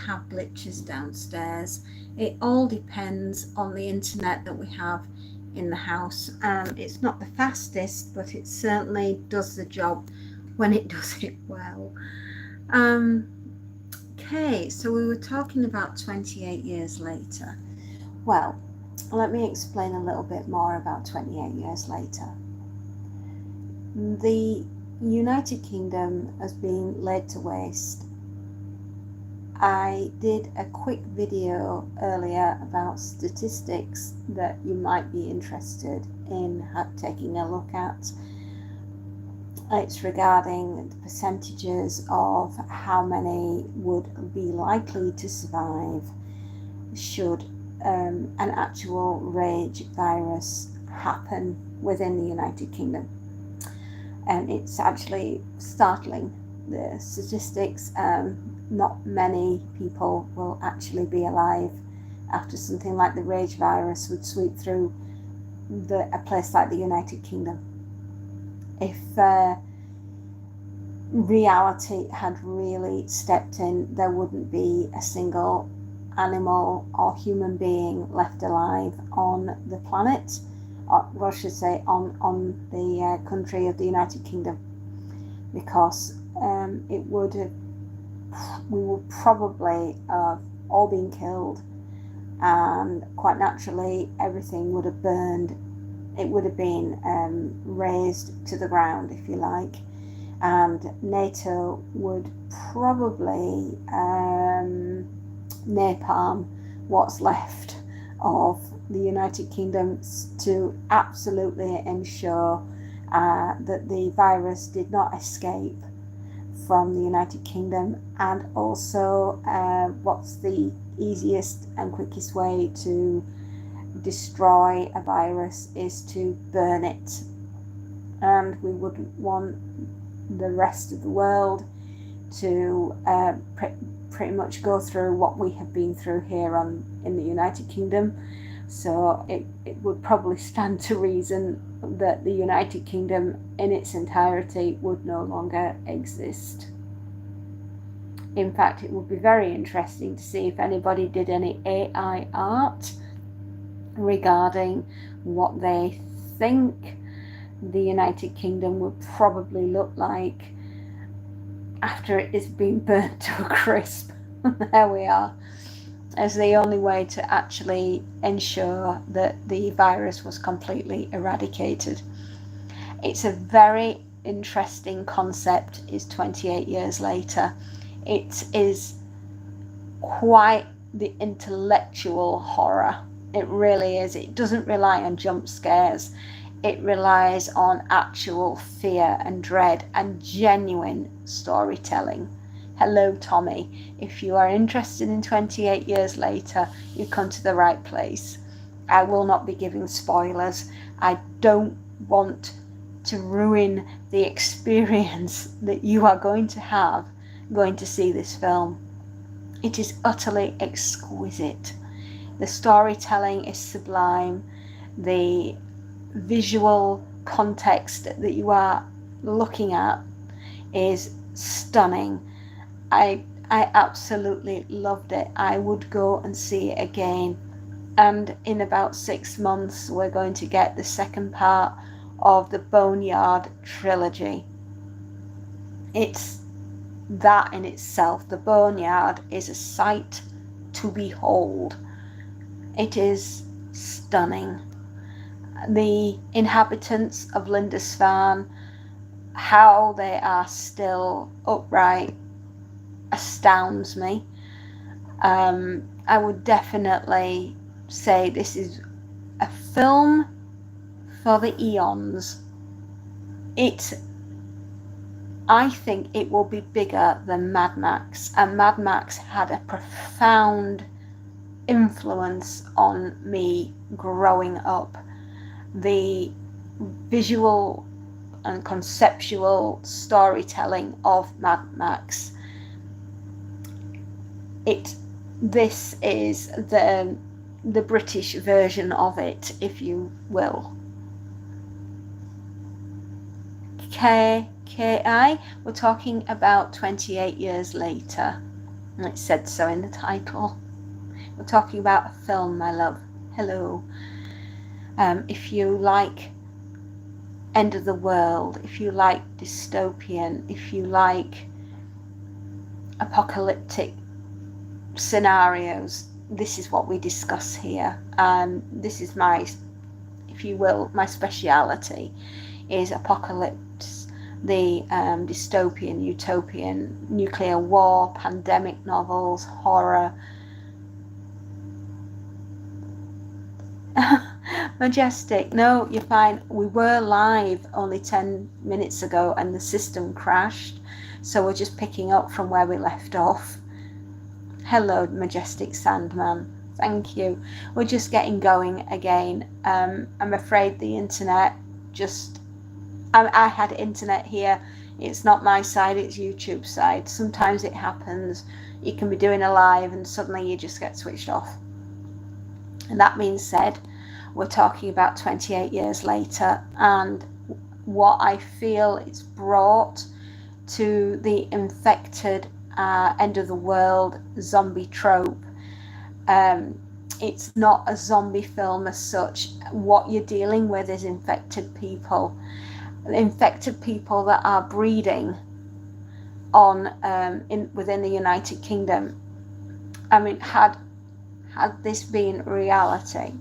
have glitches downstairs. It all depends on the internet that we have in the house. It's not the fastest, but it certainly does the job when it does it well. Okay, so we were talking about 28 years later. Well, let me explain a little bit more about 28 years later. The United Kingdom has been laid to waste. I did a quick video earlier about statistics that you might be interested in taking a look at. It's regarding the percentages of how many would be likely to survive should an actual rage virus happen within the United Kingdom. And it's actually startling, the statistics. Not many people will actually be alive after something like the rage virus would sweep through a place like the United Kingdom. If reality had really stepped in, there wouldn't be a single animal or human being left alive on the planet, or I should say on the country of the United Kingdom, because we would probably have all been killed, and quite naturally everything would have burned. It would have been razed to the ground, if you like, and NATO would probably napalm what's left of the United Kingdom to absolutely ensure that the virus did not escape from the United Kingdom. And also, what's the easiest and quickest way to destroy a virus is to burn it. And we wouldn't want the rest of the world to pretty much go through what we have been through here in the United Kingdom. So it would probably stand to reason that the United Kingdom in its entirety would no longer exist. In fact, it would be very interesting to see if anybody did any AI art regarding what they think the United Kingdom would probably look like after it is being burnt to a crisp. There we are, as the only way to actually ensure that the virus was completely eradicated. It's a very interesting concept, is 28 years later. It is quite the intellectual horror. It really is. It doesn't rely on jump scares. It relies on actual fear and dread and genuine storytelling. Hello, Tommy. If you are interested in 28 years later, you come to the right place. I will not be giving spoilers. I don't want to ruin the experience that you are going to have going to see this film. It is utterly exquisite. The storytelling is sublime. The visual context that you are looking at is stunning. I absolutely loved it. I would go and see it again. And in about 6 months, we're going to get the second part of the Boneyard trilogy. It's that in itself. The Boneyard is a sight to behold. It is stunning. The inhabitants of Lindisfarne, how they are still upright, astounds me. I would definitely say this is a film for the eons. I think it will be bigger than Mad Max, and Mad Max had a profound influence on me growing up. The visual and conceptual storytelling of Mad Max. This is the British version of it, if you will. KI, we're talking about 28 years later. It said so in the title. We're talking about a film, my love. Hello. If you like end of the world, if you like dystopian, if you like apocalyptic scenarios, this is what we discuss here. This is my, if you will, my speciality is apocalypse, the dystopian, utopian, nuclear war, pandemic novels, horror. Majestic, no, you're fine. We were live only 10 minutes ago and the system crashed, so we're just picking up from where we left off. Hello, Majestic Sandman. Thank you. We're just getting going again. I'm afraid the internet just... I had internet here. It's not my side, it's YouTube's side. Sometimes it happens. You can be doing a live and suddenly you just get switched off. And that being said, we're talking about 28 years later, and what I feel it's brought to the infected end of the world zombie trope. It's not a zombie film as such. What you're dealing with is infected people that are breeding on within the United Kingdom. I mean, had this been reality,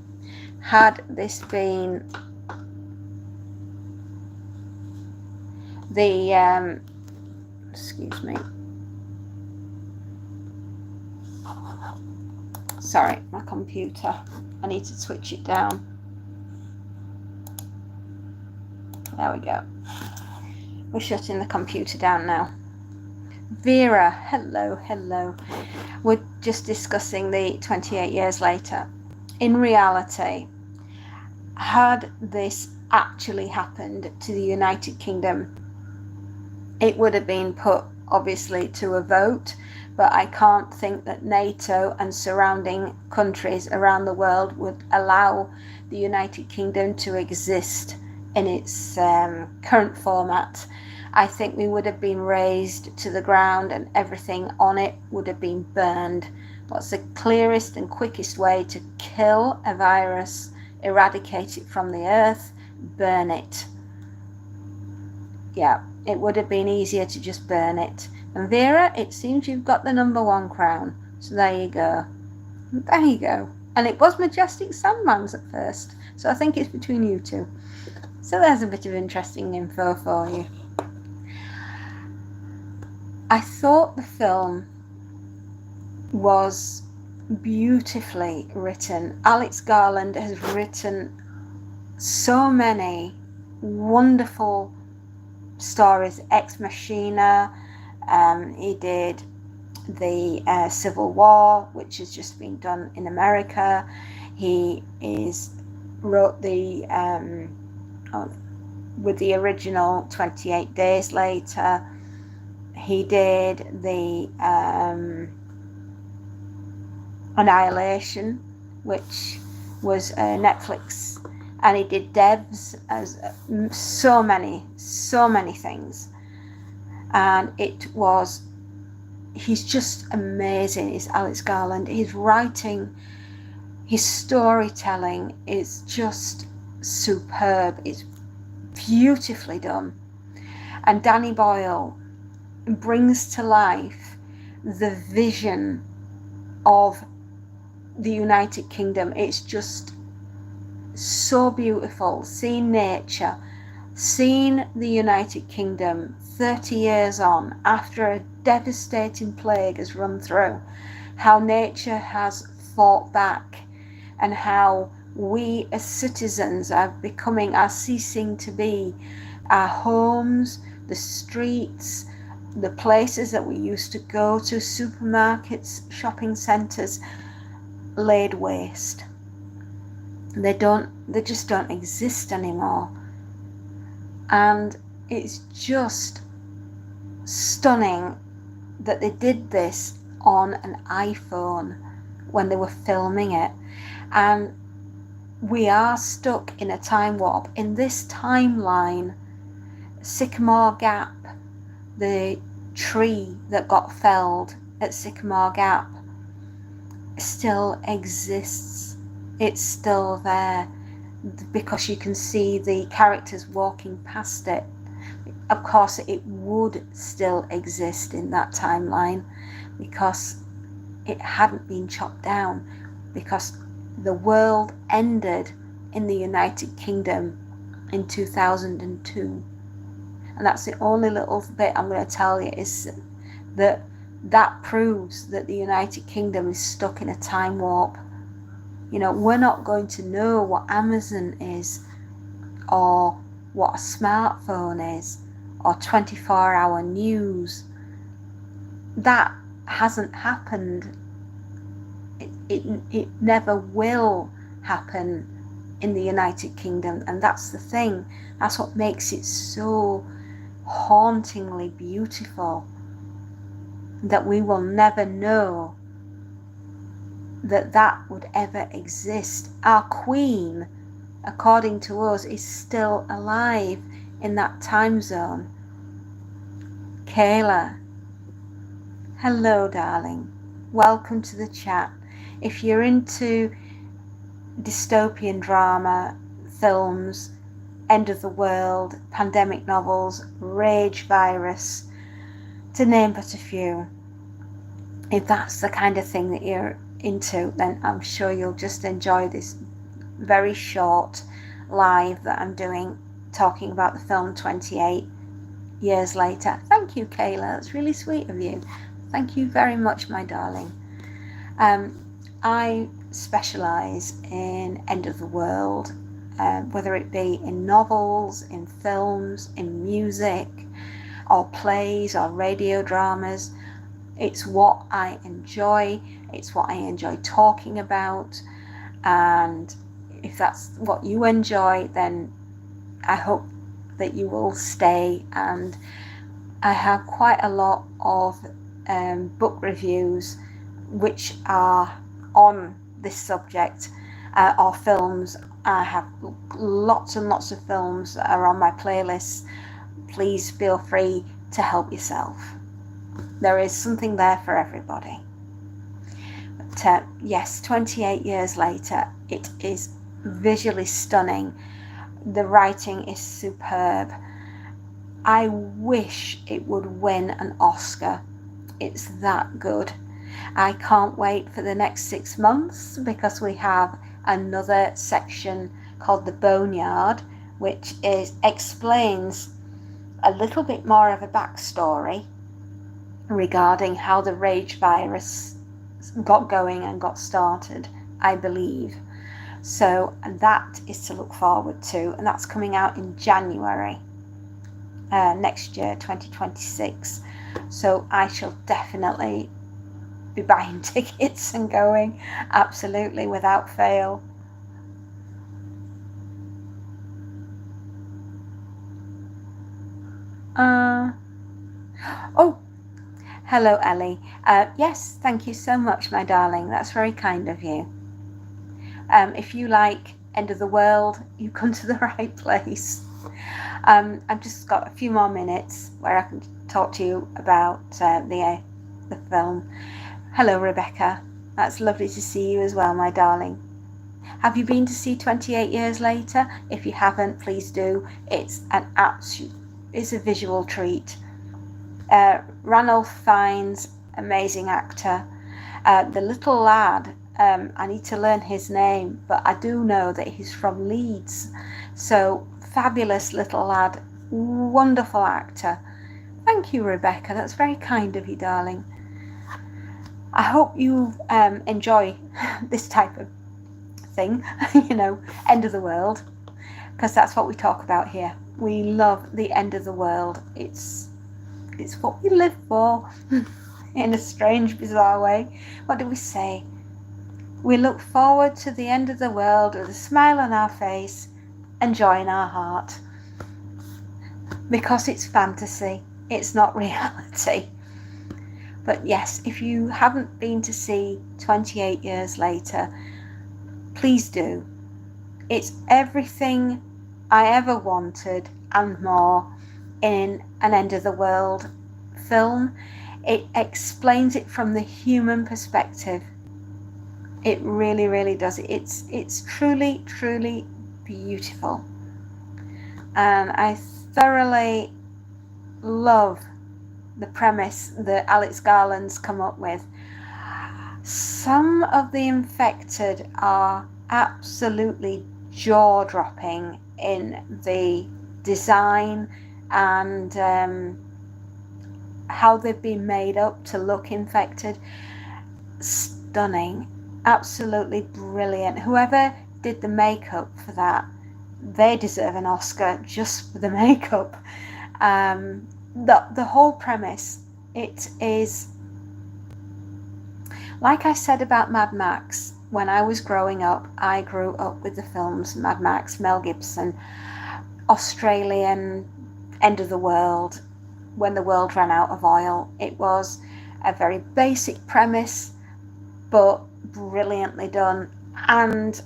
had this been the excuse me, sorry, my computer, I need to switch it down. There we go. We're shutting the computer down now. Vera, hello. We're just discussing the 28 years later. In reality, had this actually happened to the United Kingdom, it would have been put obviously to a vote, but I can't think that NATO and surrounding countries around the world would allow the United Kingdom to exist in its current format. I think we would have been razed to the ground and everything on it would have been burned. What's the clearest and quickest way to kill a virus, eradicate it from the earth? Burn it. Yeah, it would have been easier to just burn it. And Vera, it seems you've got the #1 crown. So there you go. There you go. And it was Majestic Sandman's at first. So I think it's between you two. So there's a bit of interesting info for you. I thought the film was beautifully written. Alex Garland has written so many wonderful stories. Ex Machina, he did the Civil War, which has just been done in America. He wrote the with the original 28 Days Later. He did the Annihilation, which was Netflix, and he did Devs, as so many things. And he's just amazing, is Alex Garland. His writing, his storytelling is just superb. It's beautifully done. And Danny Boyle brings to life the vision of the United Kingdom. It's just so beautiful, seeing nature, seeing the United Kingdom 30 years on after a devastating plague has run through, how nature has fought back and how we as citizens are ceasing to be our homes, the streets, the places that we used to go to, supermarkets, shopping centres, laid waste. They just don't exist anymore. And it's just stunning that they did this on an iPhone when they were filming it. And we are stuck in a time warp. In this timeline, Sycamore Gap, the tree that got felled at Sycamore Gap still exists. It's still there because you can see the characters walking past it. Of course, it would still exist in that timeline because it hadn't been chopped down, because the world ended in the United Kingdom in 2002. And that's the only little bit I'm going to tell you, is that proves that the United Kingdom is stuck in a time warp. You know, we're not going to know what Amazon is, or what a smartphone is, or 24-hour news. That hasn't happened. It never will happen in the United Kingdom, and that's the thing. That's what makes it so hauntingly beautiful, that we will never know that would ever exist. Our Queen, according to us, is still alive in that time zone. Kayla, hello darling, welcome to the chat. If you're into dystopian drama, films, end of the world, pandemic novels, rage virus, to name but a few, if that's the kind of thing that you're into, then I'm sure you'll just enjoy this very short live that I'm doing, talking about the film 28 Years Later. Thank you, Kayla, that's really sweet of you. Thank you very much, my darling. I specialise in end of the world, whether it be in novels, in films, in music, or plays, or radio dramas. It's what I enjoy. It's what I enjoy talking about. And if that's what you enjoy, then I hope that you will stay. And I have quite a lot of book reviews which are on this subject, or films. I have lots and lots of films that are on my playlists. Please feel free to help yourself. There is something there for everybody. But yes, 28 Years Later, it is visually stunning. The writing is superb. I wish it would win an Oscar. It's that good. I can't wait for the next 6 months, because we have another section called The Boneyard, which explains a little bit more of a backstory regarding how the rage virus got going and got started, I believe. So that is to look forward to, and that's coming out in January next year, 2026. So I shall definitely be buying tickets and going, absolutely, without fail. Oh, hello, Ellie. Yes, thank you so much, my darling. That's very kind of you. If you like End of the World, you come to the right place. I've just got a few more minutes where I can talk to you about the film. Hello, Rebecca. That's lovely to see you as well, my darling. Have you been to see 28 Years Later? If you haven't, please do. It's a visual treat. Ranulph Fiennes, amazing actor. The little lad, I need to learn his name, but I do know that he's from Leeds. So fabulous little lad, wonderful actor. Thank you, Rebecca. That's very kind of you, darling. I hope you enjoy this type of thing, end of the world, because that's what we talk about here. We love the end of the world. It's what we live for in a strange, bizarre way. What do we say? We look forward to the end of the world with a smile on our face and joy in our heart, because it's fantasy. It's not reality. But yes, if you haven't been to see 28 Years Later, please do. It's everything I ever wanted and more in an end of the world film. It explains it from the human perspective. It really, really does. It's truly, truly beautiful. And I thoroughly love the premise that Alex Garland's come up with. Some of the infected are absolutely jaw-dropping in the design and how they've been made up to look infected. Stunning, absolutely brilliant. Whoever did the makeup for that, they deserve an Oscar just for the makeup. The whole premise, it is, like I said about Mad Max, when I was growing up, I grew up with the films Mad Max, Mel Gibson, Australian, End of the World, when the world ran out of oil. It was a very basic premise, but brilliantly done. And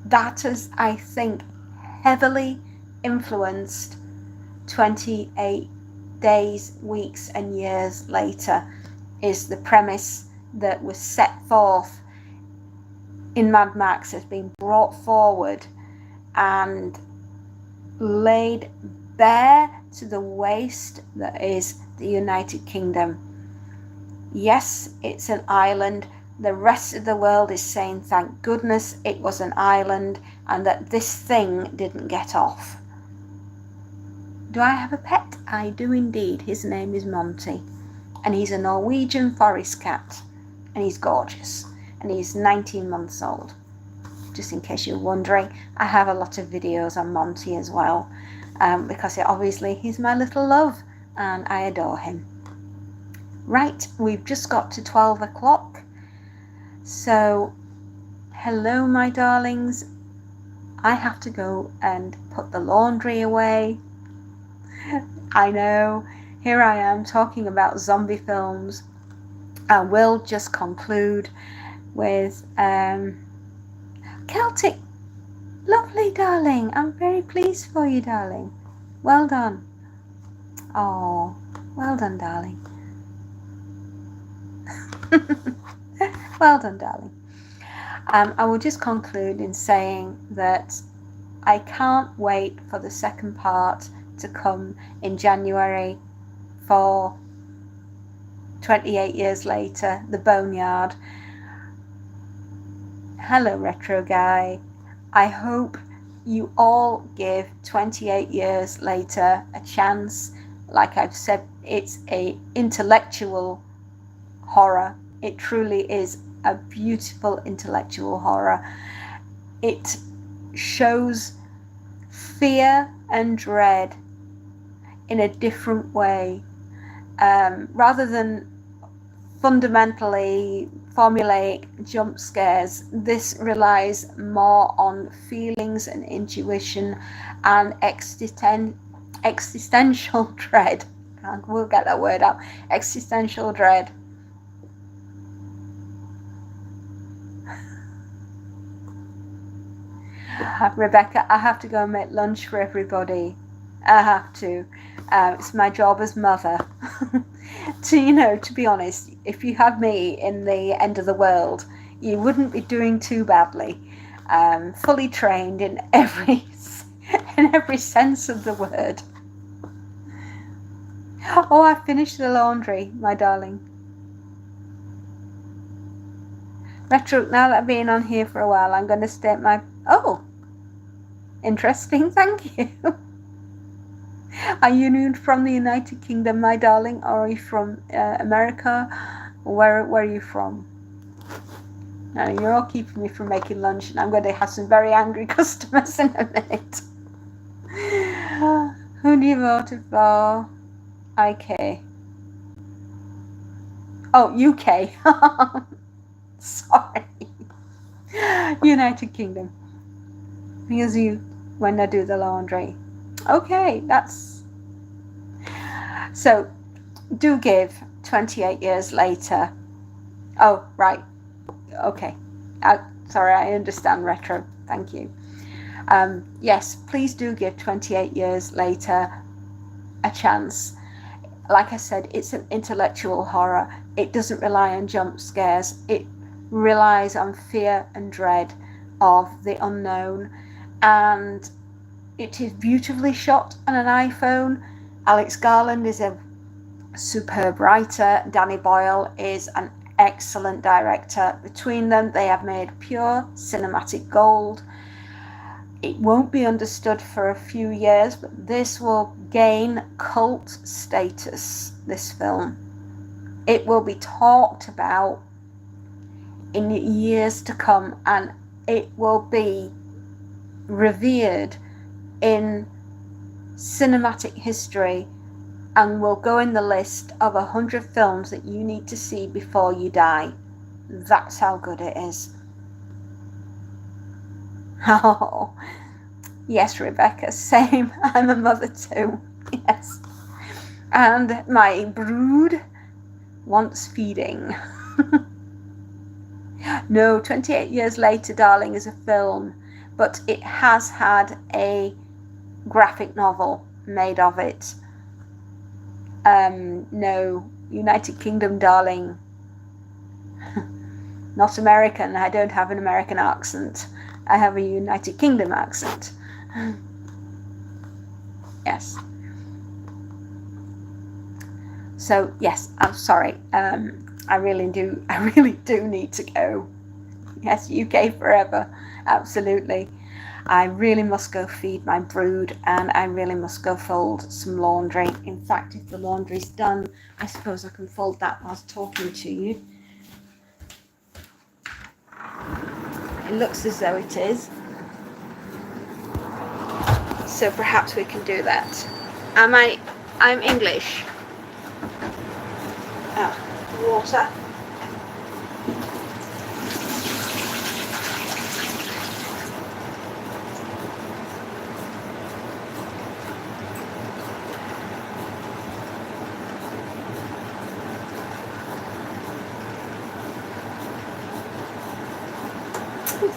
that has, I think, heavily influenced 28 Days, Weeks and Years Later, is the premise that was set forth in Mad Max has been brought forward and laid bare to the waste that is the United Kingdom. Yes, it's an island. The rest of the world is saying thank goodness it was an island and that this thing didn't get off. Do I have a pet? I do indeed. His name is Monty, and he's a Norwegian forest cat, and he's gorgeous, and he's 19 months old. Just in case you're wondering, I have a lot of videos on Monty as well, because obviously he's my little love and I adore him. Right, we've just got to 12 o'clock. So, hello my darlings. I have to go and put the laundry away. I know, here I am talking about zombie films. I will just conclude with Celtic. Lovely, darling. I'm very pleased for you, darling. Well done. Oh, well done, darling. Well done, darling. I will just conclude in saying that I can't wait for the second part to come in January for 28 years later, The Boneyard. Hello, Retro Guy. I hope you all give 28 years later a chance. Like I've said, it's a intellectual horror. It truly is a beautiful intellectual horror. It shows fear and dread in a different way, rather than fundamentally formulaic jump scares. This relies more on feelings and intuition and existential dread. We'll get that word out. Existential dread. Rebecca, I have to go and make lunch for everybody. I have to. It's my job as mother. To be honest, if you had me in the end of the world, you wouldn't be doing too badly. Fully trained in every sense of the word. Oh, I finished the laundry, my darling. Retro, now that I've been on here for a while, I'm going to state my... Oh, interesting, thank you. Are you from the United Kingdom, my darling, or are you from America? Where are you from? Now, you're all keeping me from making lunch, and I'm going to have some very angry customers in a minute. Who do you vote for? IK. Oh, UK. Sorry. United Kingdom. Because when I do the laundry. Okay, that's... So, do give 28 years later. Oh, right. Okay. Sorry, I understand, Retro. Thank you. Yes, please do give 28 years later a chance. like I said, it's an intellectual horror. It doesn't rely on jump scares. It relies on fear and dread of the unknown. And it is beautifully shot on an iPhone. Alex Garland is a superb writer. Danny Boyle is an excellent director. Between them, they have made pure cinematic gold. It won't be understood for a few years, but this will gain cult status, this film. It will be talked about in years to come, and it will be revered in cinematic history and will go in the list of 100 films that you need to see before you die. That's how good it is. Oh, yes, Rebecca, same. I'm a mother too. Yes. And my brood wants feeding. No, 28 Years Later, darling, is a film, but it has had a graphic novel made of it. No, United Kingdom, darling. Not American. I don't have an American accent. I have a United Kingdom accent. Yes. So yes, I'm sorry. I really do need to go. Yes, UK forever. Absolutely. I really must go feed my brood, and I really must go fold some laundry. In fact, if the laundry's done, I suppose I can fold that whilst talking to you. It looks as though it is. So perhaps we can do that. I'm English. Oh, water.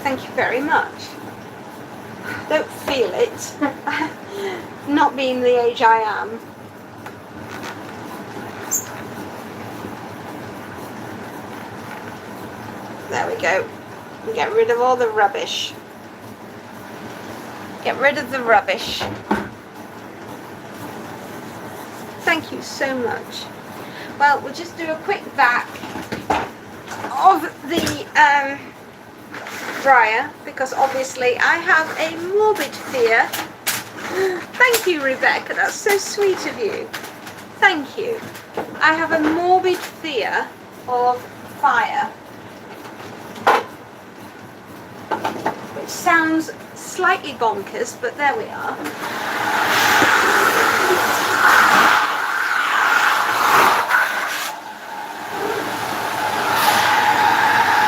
Thank you very much. Don't feel it. Not being the age I am. There we go. Get rid of all the rubbish. Get rid of the rubbish. Thank you so much. Well, we'll just do a quick vac of the dryer, because obviously I have a morbid fear. Thank you, Rebecca, that's so sweet of you. Thank you. I have a morbid fear of fire, which sounds slightly bonkers, but there we are.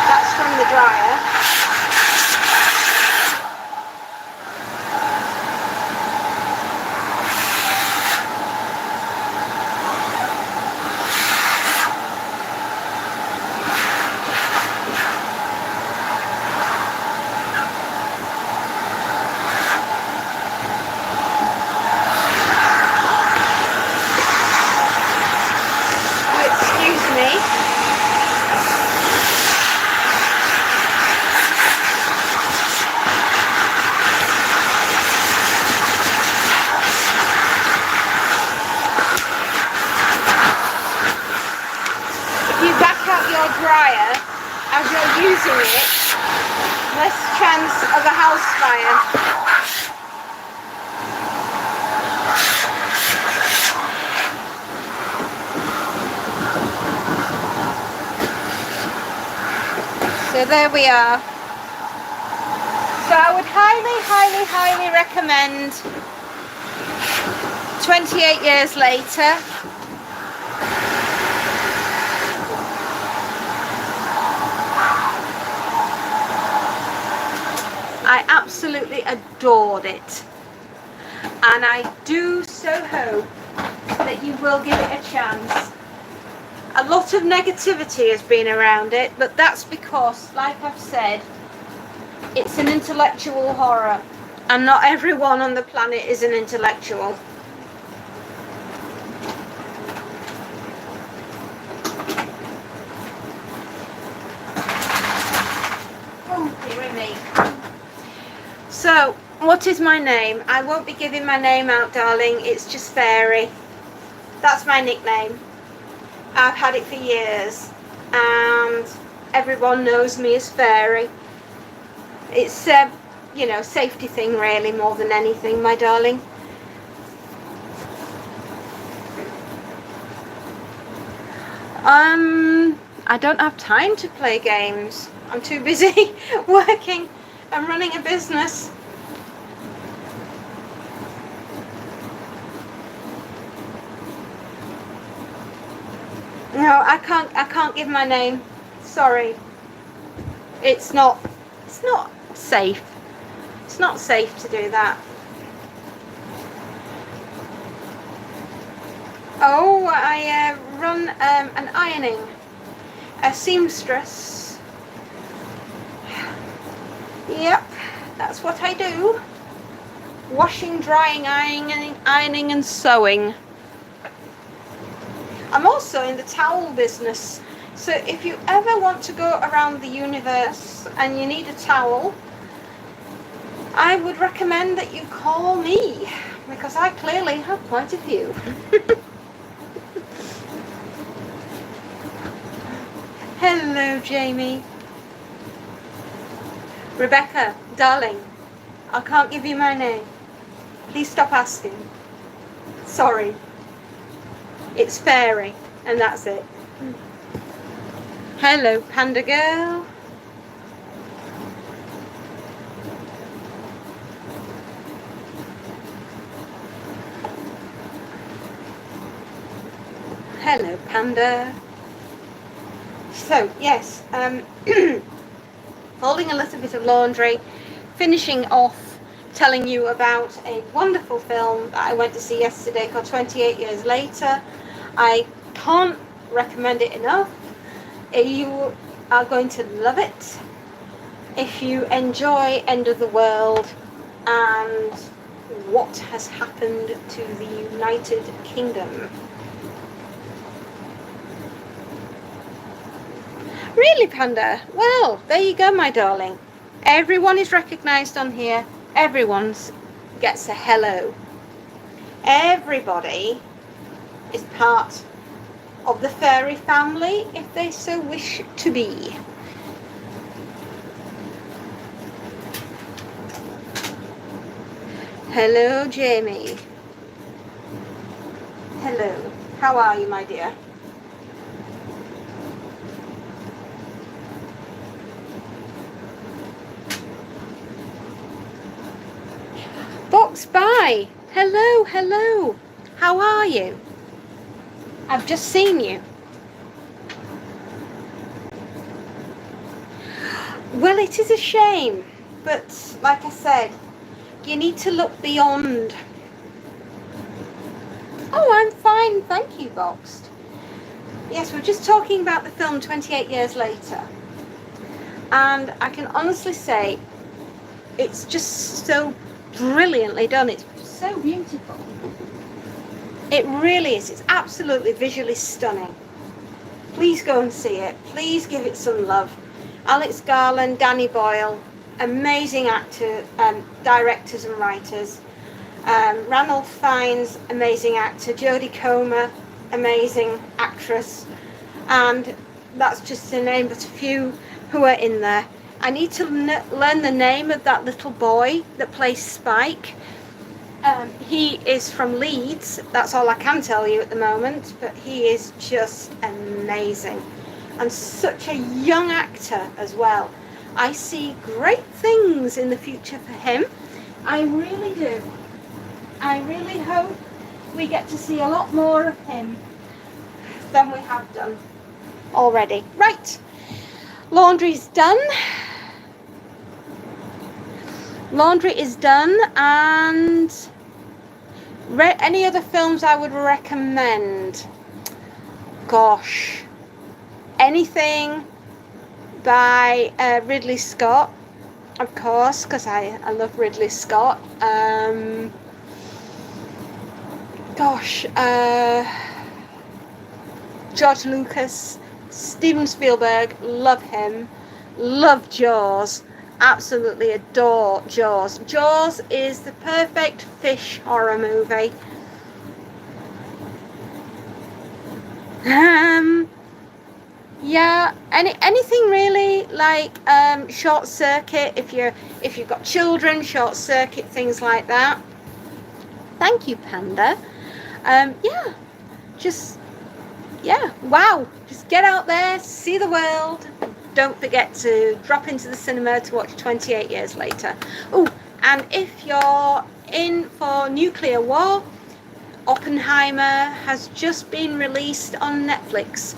That's from the dryer. Dryer as you're using it, less chance of a house fire. So there we are. So I would highly recommend 28 Years Later. I absolutely adored it, and I do so hope that you will give it a chance. A lot of negativity has been around it, but that's because, like I've said, it's an intellectual horror, and not everyone on the planet is an intellectual. Oh, dearie me. So, what is my name? I won't be giving my name out, darling. It's just Fairy. That's my nickname. I've had it for years, and everyone knows me as Fairy. It's a, safety thing really, more than anything, my darling. I don't have time to play games. I'm too busy working and running a business. No, I can't give my name. Sorry. It's not safe. It's not safe to do that. Oh, I run an ironing, a seamstress. Yep, that's what I do. Washing, drying, ironing and sewing. I'm also in the towel business. So if you ever want to go around the universe and you need a towel, I would recommend that you call me, because I clearly have quite a few. Hello, Jamie. Rebecca, darling, I can't give you my name. Please stop asking. Sorry. It's Fairy, and that's it. Hello, Panda Girl. Hello, Panda. So, yes, folding a little bit of laundry, finishing off telling you about a wonderful film that I went to see yesterday called 28 Years Later. I can't recommend it enough. You are going to love it if you enjoy End of the World and what has happened to the United Kingdom. Really, Panda? Well, there you go, my darling. Everyone is recognised on here. Everyone gets a hello. Everybody is part of the fairy family, if they so wish to be. Hello, Jamie. Hello. How are you, my dear? Box by. Hello, hello. How are you? I've just seen you. Well, it is a shame, but like I said, you need to look beyond. Oh, I'm fine, thank you, Boxed. Yes, we're just talking about the film 28 Years Later. And I can honestly say, it's just so brilliantly done. It's so beautiful. It really is. It's absolutely visually stunning. Please go and see it. Please give it some love. Alex Garland, Danny Boyle, amazing actor, directors and writers. Ranulph Fiennes, amazing actor. Jodie Comer, amazing actress. And that's just to name but a few who are in there. I need to learn the name of that little boy that plays Spike. He is from Leeds. That's all I can tell you at the moment, but he is just amazing. And such a young actor as well. I see great things in the future for him. I really do. I really hope we get to see a lot more of him than we have done already. Right, laundry's done. Laundry is done, and any other films I would recommend? Gosh, anything by Ridley Scott, of course, because I love Ridley Scott. George Lucas, Steven Spielberg, love him, love Jaws. absolutely adore Jaws. Jaws is the perfect fish horror movie. Yeah, anything really, like Short Circuit, if you've got children, Short Circuit, things like that. Thank you, Panda. Yeah, just, yeah, wow, just get out there, see the world. Don't forget to drop into the cinema to watch 28 Years Later. Oh, and if you're in for nuclear war, Oppenheimer has just been released on Netflix.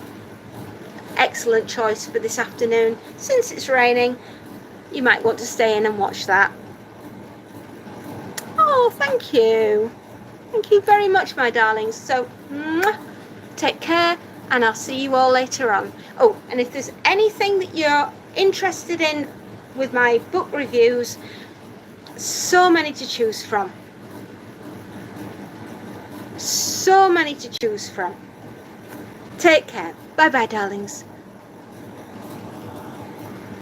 Excellent choice for this afternoon. Since it's raining, you might want to stay in and watch that. Oh, thank you. Thank you very much, my darlings. So, take care, and I'll see you all later on. Oh, and if there's anything that you're interested in with my book reviews, so many to choose from. So many to choose from. Take care. Bye-bye, darlings.